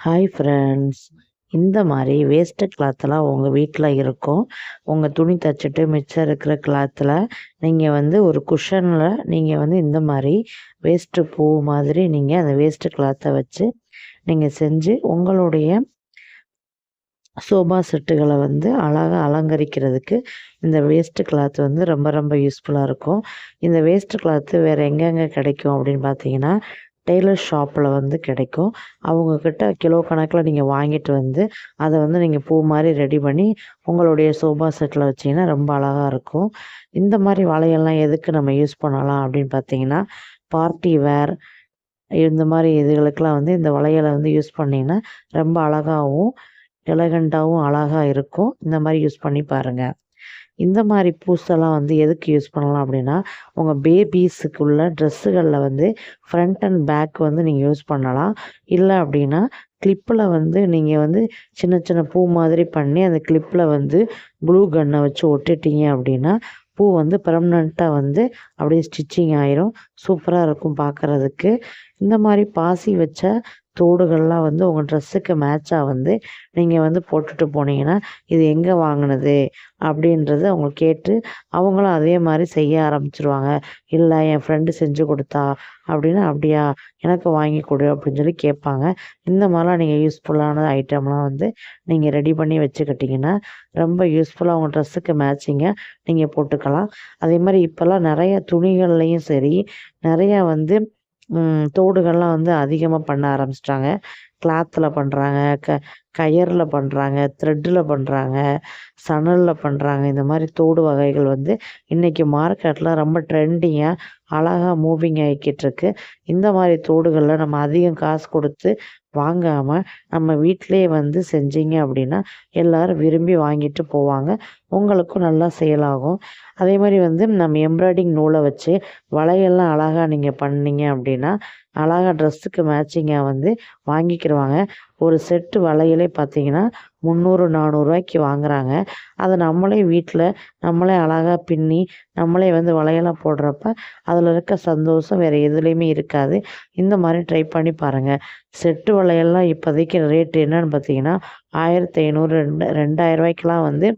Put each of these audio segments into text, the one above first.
Hi friends. இந்த மாதிரி waste கிளாத்லாம் உங்கள் வீட்டில் இருக்கும். உங்கள் துணி தைச்சிட்டு மிச்சம் இருக்கிற கிளாத்தில் நீங்கள் வந்து ஒரு குஷனில் நீங்கள் வந்து இந்த மாதிரி வேஸ்ட்டு பூ மாதிரி நீங்கள் அந்த வேஸ்ட்டு கிளாத்தை வச்சு நீங்கள் செஞ்சு உங்களுடைய சோபா செட்டுகளை வந்து அழகாக அலங்கரிக்கிறதுக்கு இந்த வேஸ்ட்டு கிளாத் வந்து ரொம்ப ரொம்ப யூஸ்ஃபுல்லாக இருக்கும். இந்த வேஸ்ட்டு கிளாத்து வேறு எங்கெங்கே கிடைக்கும் அப்படின்னு பார்த்தீங்கன்னா, டெய்லர் ஷாப்பில் வந்து கிடைக்கும். அவங்கக்கிட்ட கிலோ கணக்கில் நீங்கள் வாங்கிட்டு வந்து அதை வந்து நீங்கள் பூ மாதிரி ரெடி பண்ணி உங்களுடைய சோபா செட்டில் வச்சிங்கன்னா ரொம்ப அழகாக இருக்கும். இந்த மாதிரி வளையல்லாம் எதுக்கு நம்ம யூஸ் பண்ணலாம் அப்படின்னு பார்த்தீங்கன்னா, பார்ட்டி வேர் இந்த மாதிரி இதுகளுக்கெல்லாம் வந்து இந்த வளையலை வந்து யூஸ் பண்ணிங்கன்னா ரொம்ப அழகாகவும் எலகண்ட்டாகவும் அழகாக இருக்கும். இந்த மாதிரி யூஸ் பண்ணி பாருங்கள். இந்த மாதிரி பூஸெல்லாம் வந்து எதுக்கு யூஸ் பண்ணலாம் அப்படின்னா, உங்கள் பேபீஸுக்குள்ள ட்ரெஸ்ஸுகளில் வந்து ஃப்ரண்ட் அண்ட் பேக் வந்து நீங்கள் யூஸ் பண்ணலாம். இல்லை அப்படின்னா கிளிப்பில் வந்து நீங்கள் வந்து சின்ன சின்ன பூ மாதிரி பண்ணி அந்த கிளிப்பில் வந்து க்ளூ கன்னை வச்சு ஒட்டிட்டீங்க அப்படின்னா பூ வந்து பெர்மனண்ட்டாக வந்து அப்படியே ஸ்டிச்சிங் ஆயிரும். சூப்பராக இருக்கும் பார்க்குறதுக்கு. இந்த மாதிரி பாசி வச்ச தோடுகள்லாம் வந்து உங்கள் ட்ரெஸ்ஸுக்கு மேட்சாக வந்து நீங்கள் வந்து போட்டுட்டு போனீங்கன்னா, இது எங்கே வாங்கினது அப்படின்றத அவங்க கேட்டு அவங்களும் அதே மாதிரி செய்ய ஆரம்பிச்சிருவாங்க. இல்லை என் ஃப்ரெண்டு செஞ்சு கொடுத்தா அப்படின்னா, அப்படியா எனக்கு வாங்கி கொடு அப்படின்னு சொல்லி கேட்பாங்க. இந்த மாதிரிலாம் நீங்கள் யூஸ்ஃபுல்லான ஐட்டம்லாம் வந்து நீங்கள் ரெடி பண்ணி வச்சுக்கிட்டிங்கன்னா ரொம்ப யூஸ்ஃபுல்லாக உங்கள் ட்ரெஸ்ஸுக்கு மேட்சிங்காக நீங்கள் போட்டுக்கலாம். அதே மாதிரி இப்போல்லாம் நிறைய துணிகள்லையும் சரி, நிறையா வந்து தோடுகள்லாம் வந்து அதிகமாக பண்ண ஆரம்பிச்சிட்டாங்க. கிளாத்தில் பண்ணுறாங்க, கயரில் பண்ணுறாங்க, த்ரெட்டில் பண்ணுறாங்க, சணலில் பண்ணுறாங்க. இந்த மாதிரி தோடு வகைகள் வந்து இன்றைக்கி மார்க்கெட்டில் ரொம்ப ட்ரெண்டிங்காக அழகாக மூவிங் ஆகிக்கிட்டுருக்கு. இந்த மாதிரி தோடுகளில் நம்ம அதிகம் காசு கொடுத்து வாங்காமல் நம்ம வீட்டிலே வந்து செஞ்சீங்க அப்படின்னா எல்லோரும் விரும்பி வாங்கிட்டு போவாங்க. உங்களுக்கும் நல்லா சேல் ஆகும். அதே மாதிரி வந்து நம்ம எம்ப்ராய்டிங் நூலை வச்சு வளையல்லாம் அழகாக நீங்கள் பண்ணீங்க அப்படின்னா அழகாக ட்ரெஸ்ஸுக்கு மேட்சிங்காக வந்து வாங்கிக்கிடுவாங்க. ஒரு செட்டு வளையலே பார்த்தீங்கன்னா 300, 400 வாங்குறாங்க. அதை நம்மளே வீட்டில் நம்மளே அழகாக பின்னி நம்மளே வந்து வளையலாக போடுறப்ப அதில் இருக்க சந்தோஷம் வேறு எதுலேயுமே இருக்காது. இந்த மாதிரி ட்ரை பண்ணி பாருங்கள். செட்டு வளையல்லாம் இப்போதைக்கு ரேட்டு என்னன்னு பார்த்தீங்கன்னா 1500, 2000 வந்து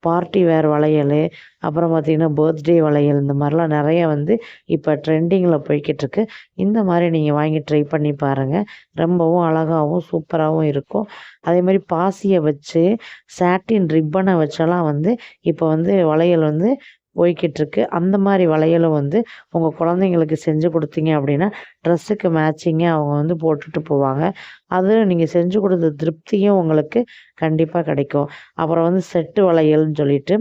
பார்ட்டி வேர் வளையல், அப்புறம் பார்த்திங்கன்னா பர்த்டே வளையல், இந்த மாதிரிலாம் நிறைய வந்து இப்போ ட்ரெண்டிங்கில் போய்கிட்டுருக்கு. இந்த மாதிரி நீங்கள் வாங்கி ட்ரை பண்ணி பாருங்கள். ரொம்பவும் அழகாகவும் சூப்பராகவும் இருக்கும். அதே மாதிரி பாசியை வச்சு சாட்டின் ரிப்பனை வச்செல்லாம் வந்து இப்போ வந்து வளையல் வந்து போய்கிட்டுருக்கு. அந்த மாதிரி வளையலும் வந்து உங்கள் குழந்தைங்களுக்கு செஞ்சு கொடுத்தீங்க அப்படின்னா ட்ரெஸ்ஸுக்கு மேட்சிங்காக அவங்க வந்து போட்டுட்டு போவாங்க. அது நீங்கள் செஞ்சு கொடுத்த திருப்தியும் உங்களுக்கு கண்டிப்பாக கிடைக்கும். அப்புறம் வந்து செட்டு வளையல்னு சொல்லிட்டு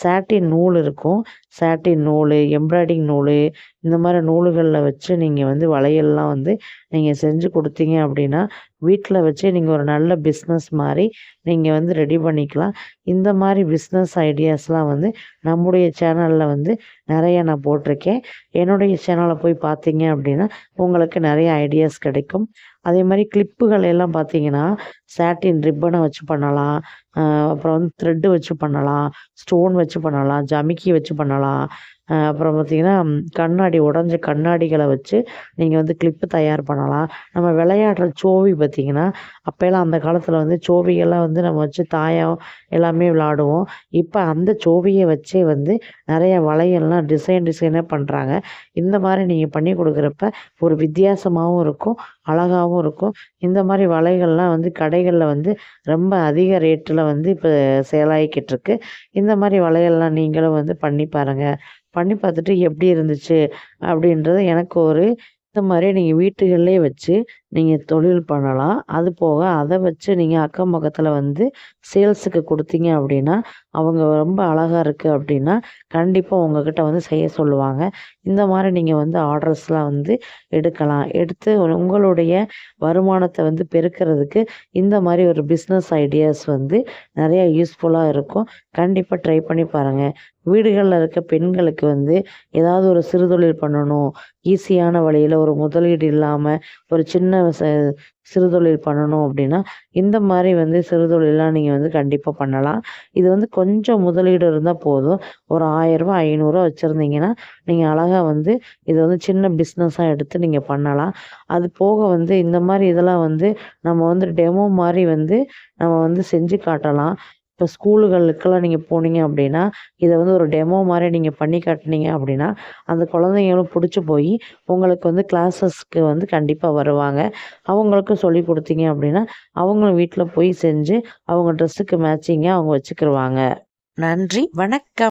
சாட்டின் நூல் இருக்கும். சாட்டின் நூல், எம்ப்ராய்டிங் நூல், இந்த மாதிரி நூல்களில் வச்சு நீங்கள் வந்து வளையல்லாம் வந்து நீங்கள் செஞ்சு கொடுத்தீங்க அப்படின்னா வீட்டில் வச்சு நீங்கள் ஒரு நல்ல பிஸ்னஸ் மாதிரி நீங்கள் வந்து ரெடி பண்ணிக்கலாம். இந்த மாதிரி பிஸ்னஸ் ஐடியாஸ்லாம் வந்து நம்முடைய சேனலில் வந்து நிறைய நான் போட்டிருக்கேன். என்னுடைய சேனலை போய் பார்த்தீங்க அப்படின்னா உங்களுக்கு நிறைய ஐடியாஸ் கிடைக்கும். அதே மாதிரி கிளிப்புகள் எல்லாம் பார்த்தீங்கன்னா சாட்டின் ரிப்பனை வச்சு பண்ணலாம். அப்புறம் வந்து த்ரெட்டு வச்சு பண்ணலாம், ஸ்டோன் வச்சு பண்ணலாம், ஜமிக்கி வச்சு பண்ணலாம். அப்புறம் பார்த்திங்கன்னா கண்ணாடி, உடஞ்ச கண்ணாடிகளை வச்சு நீங்கள் வந்து கிளிப்பு தயார் பண்ணலாம். நம்ம விளையாடுற சோவி பார்த்திங்கன்னா அப்போல்லாம் அந்த காலத்தில் வந்து சோவிகள்லாம் வந்து நம்ம வச்சு தாயம் எல்லாமே விளாடுவோம். இப்போ அந்த சோவியை வச்சே வந்து நிறைய வளையல்லாம் டிசைனாக பண்ணுறாங்க. இந்த மாதிரி நீங்கள் பண்ணி கொடுக்குறப்ப ஒரு வித்தியாசமாகவும் இருக்கும், அழகாகவும் இருக்கும். இந்த மாதிரி வளைகள்லாம் வந்து கடைகளில் வந்து ரொம்ப அதிக ரேட்டில் வந்து இப்போ சேலாகிக்கிட்டுருக்கு. இந்த மாதிரி வளையல்லாம் நீங்களும் வந்து பண்ணி பாருங்கள். பண்ணி பார்த்துட்டு எப்படி இருந்துச்சு அப்படின்றத எனக்கு இந்த மாதிரி நீங்கள் வீட்டுகள்லேயே வச்சு நீங்கள் தொழில் பண்ணலாம். அது போக அதை வச்சு நீங்கள் அக்கம் பக்கத்தில் வந்து சேல்ஸுக்கு கொடுத்தீங்க அப்படின்னா அவங்க ரொம்ப அழகாக இருக்குது அப்படின்னா கண்டிப்பாக உங்ககிட்ட வந்து செய்ய சொல்லுவாங்க. இந்த மாதிரி நீங்கள் வந்து ஆர்டர்ஸ்லாம் வந்து எடுக்கலாம். எடுத்து உங்களுடைய வருமானத்தை வந்து பெருக்கிறதுக்கு இந்த மாதிரி ஒரு பிஸ்னஸ் ஐடியாஸ் வந்து நிறையா யூஸ்ஃபுல்லாக இருக்கும். கண்டிப்பாக ட்ரை பண்ணி பாருங்கள். வீடுகளில் இருக்க பெண்களுக்கு வந்து ஏதாவது ஒரு சிறுதொழில் பண்ணணும், ஈஸியான வழியில் ஒரு முதலீடு இல்லாமல் ஒரு சின்ன சிறுதொழில் பண்ணணும் அப்படின்னா இந்த மாதிரி வந்து சிறுதொழிலாம் நீங்கள் வந்து கண்டிப்பாக பண்ணலாம். இது வந்து கொஞ்சம் முதலீடு இருந்தால் போதும். ஒரு ரூ. 1000 500 வச்சுருந்தீங்கன்னா நீங்கள் அழகாக வந்து இதை வந்து சின்ன பிஸ்னஸாக எடுத்து நீங்கள் பண்ணலாம். அது போக வந்து இந்த மாதிரி இதெல்லாம் வந்து நம்ம வந்து டெமோ மாதிரி வந்து நம்ம வந்து செஞ்சு காட்டலாம். இப்போ ஸ்கூலுகளுக்கெல்லாம் நீங்கள் போனீங்க அப்படின்னா இதை வந்து ஒரு டெமோ மாதிரி நீங்கள் பண்ணி காட்டினீங்க அப்படின்னா அந்த குழந்தைங்களும் பிடிச்சி போய் உங்களுக்கு வந்து கிளாஸஸ்க்கு வந்து கண்டிப்பாக வருவாங்க. அவங்களுக்கும் சொல்லி கொடுத்தீங்க அப்படின்னா அவங்களும் வீட்டில் போய் செஞ்சு அவங்க ட்ரெஸ்ஸுக்கு மேட்சிங்காக அவங்க வச்சுக்கிருவாங்க. நன்றி, வணக்கம்.